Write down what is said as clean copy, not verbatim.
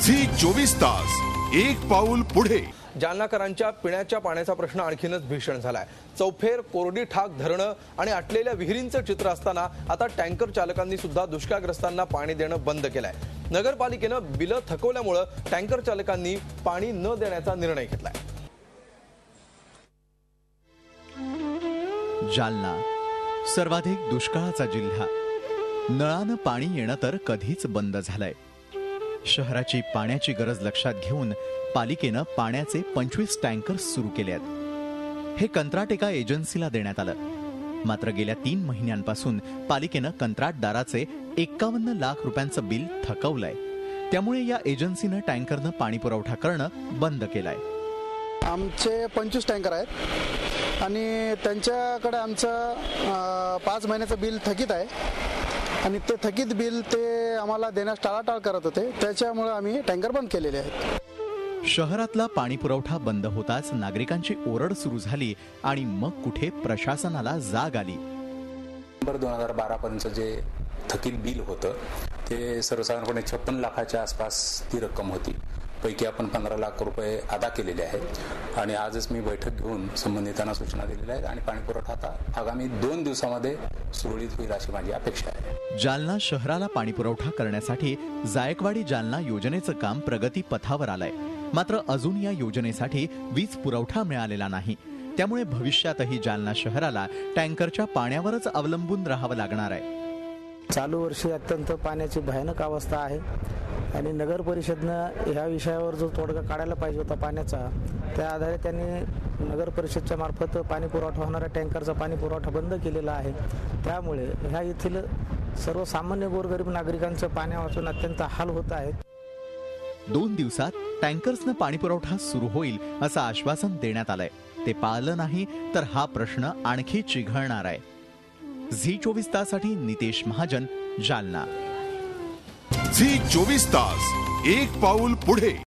Zee 24 तास एक पाऊल पुढे। जालनाकरांच्या पिण्याच्या पाण्याचा प्रश्न आणखीनच भीषण झालाय। चौफेर, कोरडी ठाक धरणं आणि आटलेल्या विहिरींचं चित्र असताना आता टँकर चालकांनी सुद्धा दुष्काळग्रस्तांना पाणी देणं बंद केलंय। नगरपालिकेनं बिलं थकवल्यामुळे टँकर चालकांनी पाणी न देण्याचा निर्णय घेतलाय। जालना सर्वाधिक दुष्काळाचा जिल्हा। नळानं पाणी येणं तर कधीच बंद झालंय। शहराची पाण्याची गरज लक्षात घेऊन पालिकेनं पाण्याचे 25 टँकर्स सुरू केले आहेत। हे कंत्राट एका एजन्सीला देण्यात आलं। मात्र गेल्या 3 महिन्यांपासून पालिकेनं कंत्राटदाराचे 51 लाख रुपयांचं बिल थकवलंय। त्यामुळे या एजन्सीनं टँकरनं पाणी पुरवठा करणं बंद केलंय। आमचे 25 टँकर आहेत आणि त्यांच्याकडे आमचं 5 महिन्याचं बिल थकीत आहे आणि ते थकीत बिल ते आम्हाला देण्यास टाळाटाळ करत होते। त्याच्यामुळे आम्ही टँकर बंद केलेले आहेत। शहरातला पाणी पुरवठा बंद होताच नागरिकांची ओरड सुरू झाली आणि मग कुठे प्रशासनाला जाग आली। 2012 पर्यंत जे थकीत बिल होतं ते सर्वसाधारणपणे 56 लाखाच्या आसपास ती रक्कम होती। पैकी आपण 15 लाख रुपये अदा केलेले आहेत आणि आजच मी बैठक घेऊन संबंधितांना सूचना दिलेल्या आहेत आणि पाणी पुरवठा आता आगामी 2 दिवसामध्ये सुरळीत होईल अशी माझी अपेक्षा आहे। जालना शहराला पाणी पुरवठा करण्यासाठी जायकवाडी जालना योजनेचं काम प्रगती पथावर आलंय। मात्र अजून या योजनेसाठी वीज पुरवठा मिळालेला नाही। त्यामुळे भविष्यातही जालना शहराला टँकरच्या पाण्यावरच अवलंबून राहावं लागणार आहे। चालू वर्षी अत्यंत पाण्याची भयानक अवस्था आहे आणि नगर परिषदनं ह्या विषयावर जो तोडगा काढायला पाहिजे होता पाण्याचा, त्या आधारे त्यांनी नगर परिषदच्या मार्फत पाणी पुरवठा होणाऱ्या टँकरचा पाणी पुरवठा बंद केलेला आहे। त्यामुळे ह्या येथील सर्वसामान्य गोरगरीब नागरिकांचं पाण्या वाचून अत्यंत हाल होत आहेत। 2 दिवसात टँकर्सनं पाणी पुरवठा सुरू होईल असं आश्वासन देण्यात आलंय। ते पाळलं नाही तर हा प्रश्न आणखी चिघळणार आहे। झी 24 ताससाठी नितेश महाजन, जालना। झी 24 तास एक पाऊल पुढे।